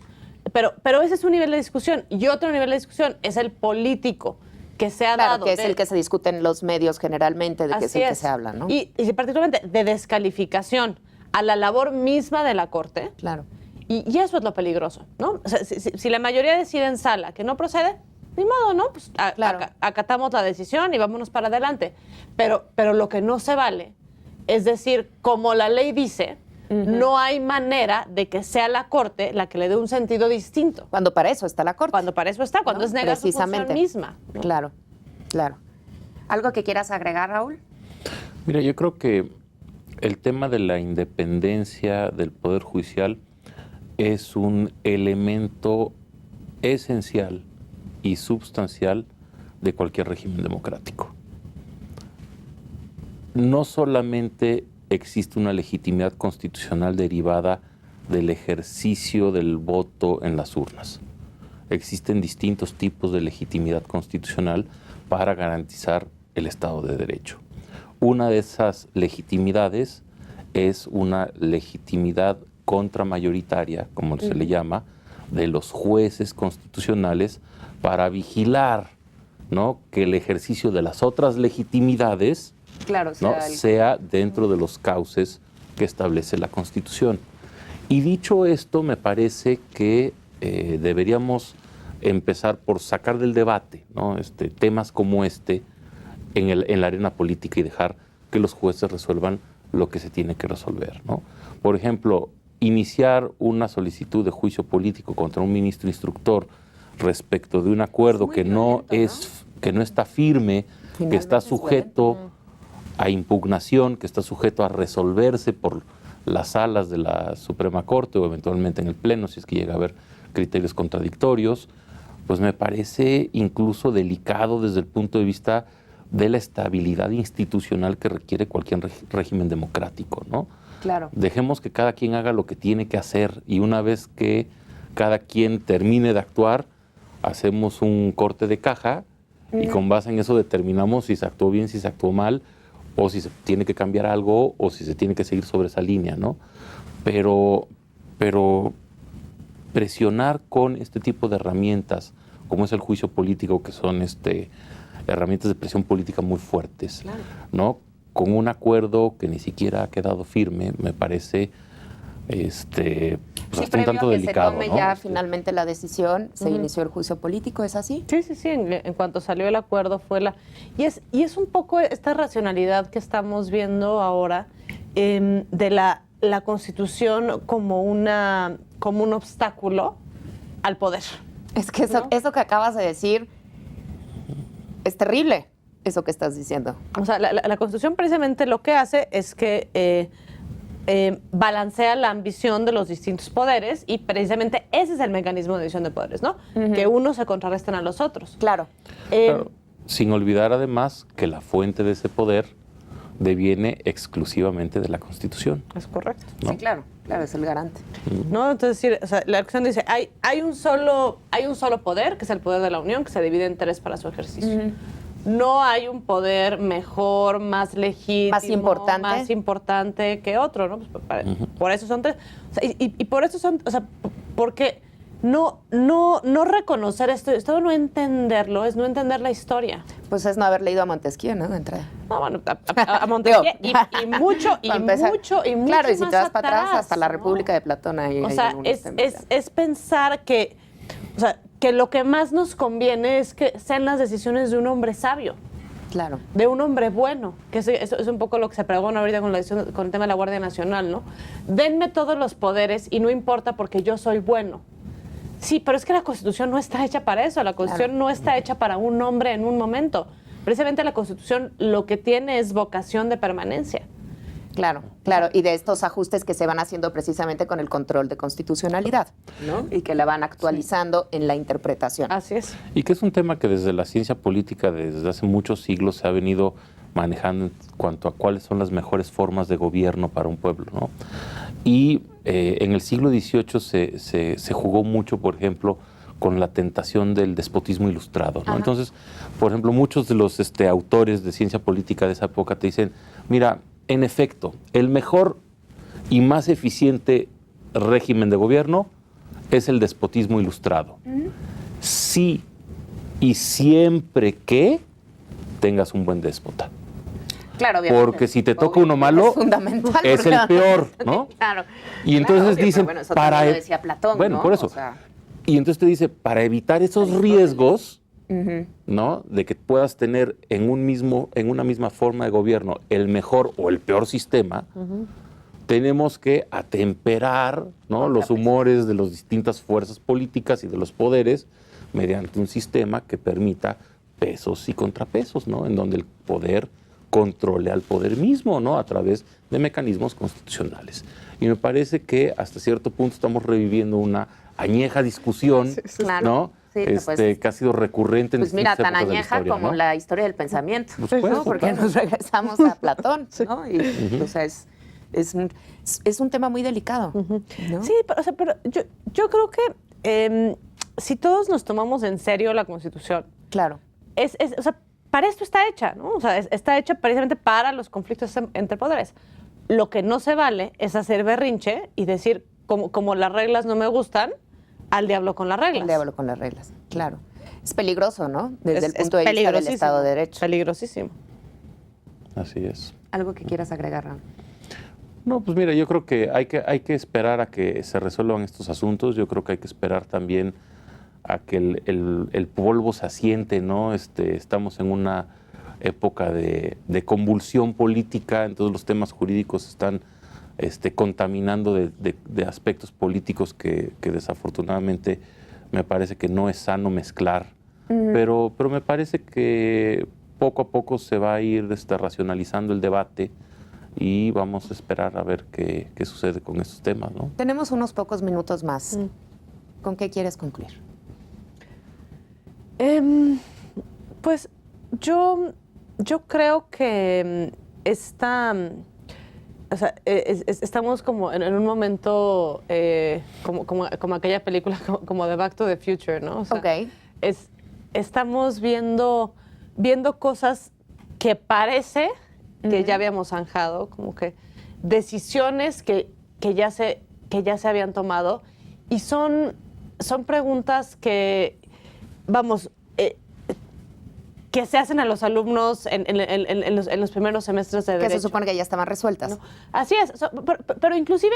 Pero ese es un nivel de discusión. Y otro nivel de discusión es el político que se ha dado. Que es el que se discute en los medios generalmente, de que es el que se habla, ¿no? Y particularmente de descalificación a la labor misma de la Corte. Claro. Y eso es lo peligroso, ¿no? O sea, si la mayoría decide en sala que no procede, ni modo, ¿no? Pues acatamos la decisión y vámonos para adelante. Pero lo que no se vale es decir, como la ley dice, no hay manera de que sea la Corte la que le dé un sentido distinto. Cuando para eso está la Corte. Cuando para eso está, cuando es negar su función misma, ¿no? Claro, claro. ¿Algo que quieras agregar, Raúl? Mira, yo creo que el tema de la independencia del Poder Judicial es un elemento esencial y substancial de cualquier régimen democrático. No solamente existe una legitimidad constitucional derivada del ejercicio del voto en las urnas. Existen distintos tipos de legitimidad constitucional para garantizar el Estado de Derecho. Una de esas legitimidades es una legitimidad contramayoritaria, como se le llama, de los jueces constitucionales para vigilar, ¿no?, que el ejercicio de las otras legitimidades sea dentro de los cauces que establece la Constitución. Y dicho esto, me parece que deberíamos empezar por sacar del debate, ¿no?, temas como en la arena política y dejar que los jueces resuelvan lo que se tiene que resolver, ¿no? Por ejemplo, iniciar una solicitud de juicio político contra un ministro instructor respecto de un acuerdo que no está firme, que está sujeto a impugnación, que está sujeto a resolverse por las salas de la Suprema Corte o eventualmente en el Pleno, si es que llega a haber criterios contradictorios, pues me parece incluso delicado desde el punto de vista de la estabilidad institucional que requiere cualquier régimen democrático, ¿no? Claro. Dejemos que cada quien haga lo que tiene que hacer y una vez que cada quien termine de actuar, hacemos un corte de caja y con base en eso determinamos si se actuó bien, si se actuó mal, o si se tiene que cambiar algo, o si se tiene que seguir sobre esa línea, ¿no? Pero presionar con este tipo de herramientas, como es el juicio político, que son herramientas de presión política muy fuertes, Claro. ¿no? Con un acuerdo que ni siquiera ha quedado firme, me parece pues, Sí, hasta un previo tanto a que delicado, se tome ¿no? ya finalmente la decisión, se Ujú. inició el juicio político, ¿es así? Sí, sí, sí. En cuanto salió el acuerdo fue la... Y es un poco esta racionalidad que estamos viendo ahora de la Constitución como un obstáculo al poder. Es que ¿No? eso que acabas de decir es terrible, eso que estás diciendo. O sea, la Constitución precisamente lo que hace es que balancea la ambición de los distintos poderes y precisamente ese es el mecanismo de división de poderes, ¿no? Ujú. Que unos se contrarresten a los otros. Claro. Claro, sin olvidar además que la fuente de ese poder deviene exclusivamente de la Constitución. Es correcto. ¿no? Sí, claro, es el garante. ¿No? Entonces, o sea, la Constitución dice, hay un solo poder, que es el poder de la Unión, que se divide en tres para su ejercicio. No hay un poder mejor, más legítimo, más importante que otro, ¿no? Pues, por eso son tres. O sea, y por eso son, o sea, porque no reconocer esto no entenderlo, es no entender la historia. Pues es no haber leído a Montesquieu, ¿no? De entrada. No, bueno, a Montesquieu y mucho Claro, y si más te vas para atrás, hasta la ¿no? República de Platón ahí. O hay sea, algunos temas ya. es pensar que, o sea, que lo que más nos conviene es que sean las decisiones de un hombre sabio, Claro. de un hombre bueno, que es un poco lo que se pregona ahorita con el tema de la Guardia Nacional, ¿no? Denme todos los poderes y no importa porque yo soy bueno. Sí, pero es que la Constitución no está hecha para eso, la Constitución no está hecha para un hombre en un momento. Precisamente la Constitución lo que tiene es vocación de permanencia. Claro, y de estos ajustes que se van haciendo precisamente con el control de constitucionalidad, ¿no? Y que la van actualizando en la interpretación. Así es. Y que es un tema que desde la ciencia política, desde hace muchos siglos, se ha venido manejando en cuanto a cuáles son las mejores formas de gobierno para un pueblo, ¿no? Y en el siglo XVIII se jugó mucho, por ejemplo, con la tentación del despotismo ilustrado, ¿no? Entonces, por ejemplo, muchos de los autores de ciencia política de esa época te dicen, mira, en efecto, el mejor y más eficiente régimen de gobierno es el despotismo ilustrado. Sí y siempre que tengas un buen déspota. Claro, obviamente. Porque si te toca uno malo, es fundamental, es el peor, ¿no? Claro. Y entonces Claro, obvio, dicen, pero bueno, eso para... también lo decía Platón, bueno, ¿no? por eso. O sea, Y entonces te dice, para evitar esos riesgos, ¿no? De que puedas tener en una misma forma de gobierno el mejor o el peor sistema, tenemos que atemperar, ¿no? los humores de las distintas fuerzas políticas y de los poderes mediante un sistema que permita pesos y contrapesos, ¿no? En donde el poder controle al poder mismo, ¿no? A través de mecanismos constitucionales. Y me parece que hasta cierto punto estamos reviviendo una añeja discusión, claro. ¿no? Sí, pues, que ha sido recurrente en pues mira, distintas tan épocas de la historia, historia, como ¿no? la historia del pensamiento, Por supuesto, ¿no? Porque claro. nos regresamos a Platón, ¿no? Y, o sea, es un tema muy delicado, ¿no? Sí, pero yo creo que si todos nos tomamos en serio la Constitución, Claro. o sea, para esto está hecha, ¿no? O sea, está hecha precisamente para los conflictos entre poderes. Lo que no se vale es hacer berrinche y decir, como las reglas no me gustan, al diablo con las reglas. El diablo con las reglas, claro. Es peligroso, ¿no? Desde el Es punto de vista del peligrosísimo, Estado de Derecho. Peligrosísimo. Así es. ¿Algo que quieras agregar, Raúl? No, pues mira, yo creo que hay que esperar a que se resuelvan estos asuntos. Yo creo que hay que esperar también a que el polvo se asiente, ¿no? Estamos en una época de convulsión política, entonces los temas jurídicos están contaminando de aspectos políticos que desafortunadamente me parece que no es sano mezclar, pero me parece que poco a poco se va a ir racionalizando el debate y vamos a esperar a ver qué sucede con estos temas, ¿no? Tenemos unos pocos minutos más. ¿Con qué quieres concluir? Pues yo creo que o sea, estamos como en un momento como aquella película como de Back to the Future, ¿no? O sea, Ok. estamos viendo cosas que parece que ya habíamos zanjado, como que decisiones que ya se habían tomado y son son preguntas que, vamos, que se hacen a los alumnos en los primeros semestres de Derecho. Que se supone que ya estaban resueltas. ¿No? Así es, pero inclusive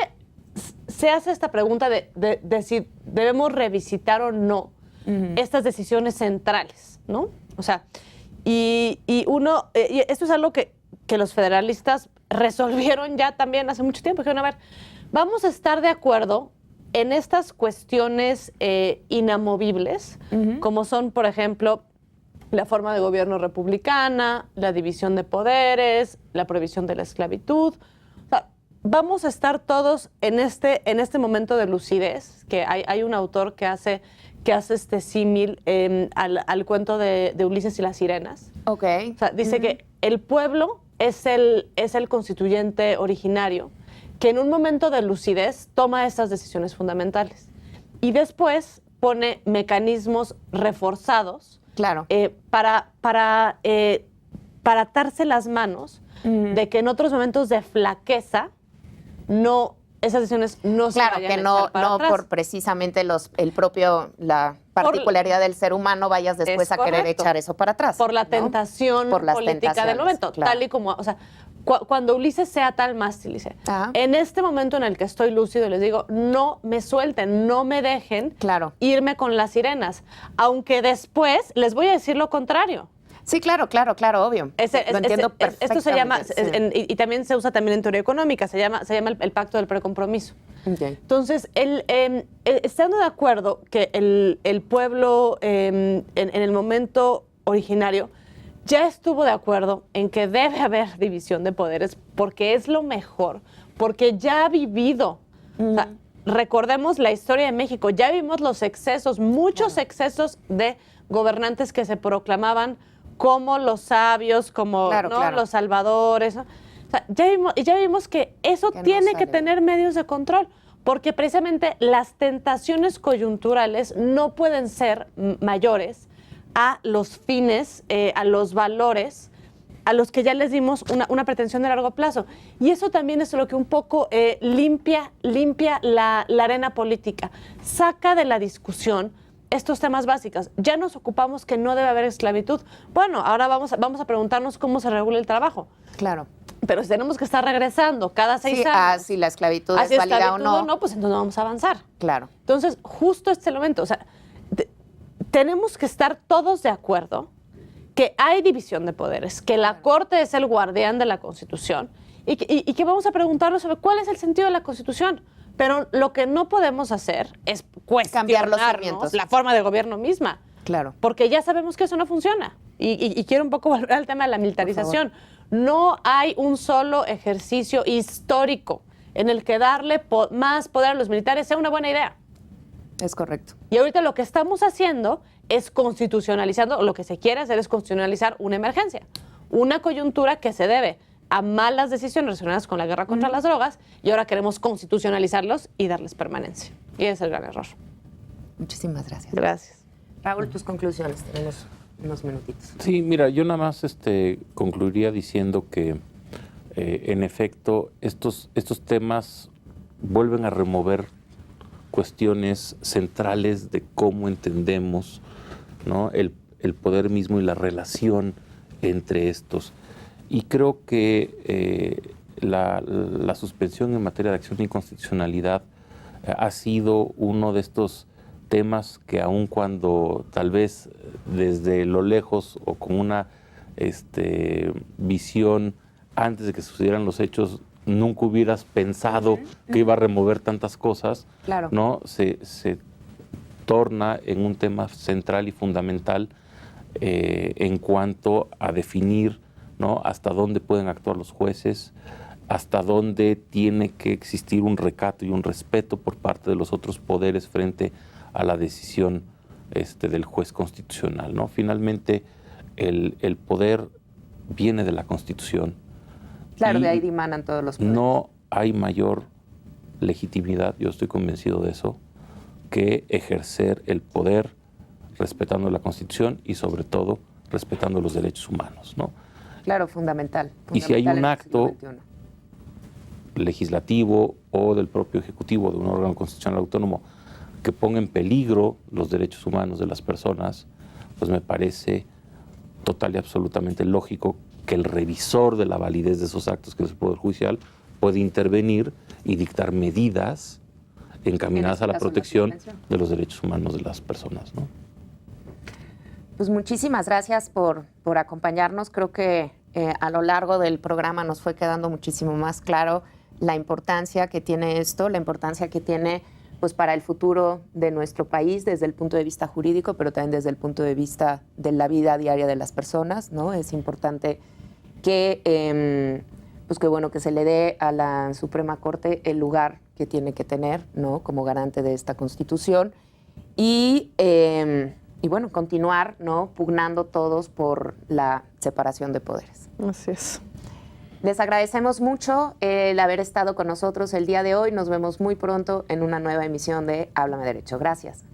se hace esta pregunta de si debemos revisitar o no estas decisiones centrales, ¿no? O sea, y esto es algo que los federalistas resolvieron ya también hace mucho tiempo. Dijeron, a ver, vamos a estar de acuerdo en estas cuestiones inamovibles, como son, por ejemplo, la forma de gobierno republicana, la división de poderes, la prohibición de la esclavitud. O sea, vamos a estar todos en este momento de lucidez, que hay un autor que hace este símil al cuento de Ulises y las sirenas. Ok. O sea, dice que el pueblo es el constituyente originario que en un momento de lucidez toma estas decisiones fundamentales y después pone mecanismos reforzados Claro. para atarse las manos de que en otros momentos de flaqueza esas decisiones no se Claro, vayan que a no, echar para no atrás. por precisamente la particularidad del ser humano vayas después Es a querer correcto. echar eso para atrás. Por la ¿no? tentación Por las política del tentaciones, momento. claro. Tal y como, o sea, cuando Ulises sea tal mástil, dice, Ajá. en este momento en el que estoy lúcido, les digo, no me suelten, no me dejen Claro. irme con las sirenas, aunque después les voy a decir lo contrario. Sí, claro, obvio. Lo entiendo perfectamente. Esto se llama, sí. y también se usa también en teoría económica, se llama el pacto del precompromiso. Okay. Entonces, estando de acuerdo que el pueblo en el momento originario ya estuvo de acuerdo en que debe haber división de poderes porque es lo mejor, porque ya ha vivido. O sea, recordemos la historia de México, ya vimos los excesos, muchos excesos de gobernantes que se proclamaban como los sabios, como los salvadores, ¿no? O sea, ya vimos que eso Que tiene no que sale. tener medios de control, porque precisamente las tentaciones coyunturales no pueden ser mayores a los fines, a los valores a los que ya les dimos una pretensión de largo plazo. Y eso también es lo que un poco limpia la arena política, saca de la discusión estos temas básicos. Ya nos ocupamos que no debe haber esclavitud. Bueno, ahora vamos a preguntarnos cómo se regula el trabajo. Claro. Pero si tenemos que estar regresando cada 6 años. Si la esclavitud si es válida o no. no, pues entonces no vamos a avanzar. Claro. Entonces, justo este elemento, o sea, tenemos que estar todos de acuerdo que hay división de poderes, que la Corte es el guardián de la Constitución y que vamos a preguntarnos sobre cuál es el sentido de la Constitución. Pero lo que no podemos hacer es Cambiar los cuestionarnos cimientos. la forma de gobierno misma. Claro. Porque ya sabemos que eso no funciona. Y quiero un poco volver al tema de la militarización. No hay un solo ejercicio histórico en el que darle más poder a los militares sea una buena idea. Es correcto. Y ahorita lo que estamos haciendo es constitucionalizando, lo que se quiere hacer es constitucionalizar una emergencia, una coyuntura que se debe a malas decisiones relacionadas con la guerra contra las drogas, y ahora queremos constitucionalizarlos y darles permanencia. Y ese es el gran error. Muchísimas gracias. Gracias. Raúl, tus conclusiones. Tenemos unos minutitos. Sí, mira, yo nada más concluiría diciendo que, en efecto, estos temas vuelven a remover cuestiones centrales de cómo entendemos, ¿no?, el poder mismo y la relación entre estos. Y creo que la suspensión en materia de acción de inconstitucionalidad ha sido uno de estos temas que, aun cuando tal vez desde lo lejos o con una visión antes de que sucedieran los hechos, nunca hubieras pensado que iba a remover tantas cosas, Claro. ¿no? Se torna en un tema central y fundamental en cuanto a definir, ¿no?, hasta dónde pueden actuar los jueces, hasta dónde tiene que existir un recato y un respeto por parte de los otros poderes frente a la decisión del juez constitucional, ¿no? Finalmente, el poder viene de la Constitución. Claro, y de ahí dimanan todos los poderes. no hay mayor legitimidad, yo estoy convencido de eso, que ejercer el poder respetando la Constitución y, sobre todo, respetando los derechos humanos, ¿no? Claro, fundamental. Y si hay fundamental un en el acto siglo XXI. legislativo o del propio Ejecutivo, de un órgano constitucional autónomo, que ponga en peligro los derechos humanos de las personas, pues me parece total y absolutamente lógico que el revisor de la validez de esos actos, que es el Poder Judicial, puede intervenir y dictar medidas encaminadas a la protección de los derechos humanos de las personas, ¿no? Pues muchísimas gracias por acompañarnos. Creo que a lo largo del programa nos fue quedando muchísimo más claro la importancia que tiene esto, la importancia que tiene pues para el futuro de nuestro país desde el punto de vista jurídico, pero también desde el punto de vista de la vida diaria de las personas, ¿no? Es importante que, pues que, bueno, que se le dé a la Suprema Corte el lugar que tiene que tener, ¿no? Como garante de esta Constitución y bueno, continuar, ¿no? Pugnando todos por la separación de poderes. Así es. Les agradecemos mucho el haber estado con nosotros el día de hoy. Nos vemos muy pronto en una nueva emisión de Háblame Derecho. Gracias.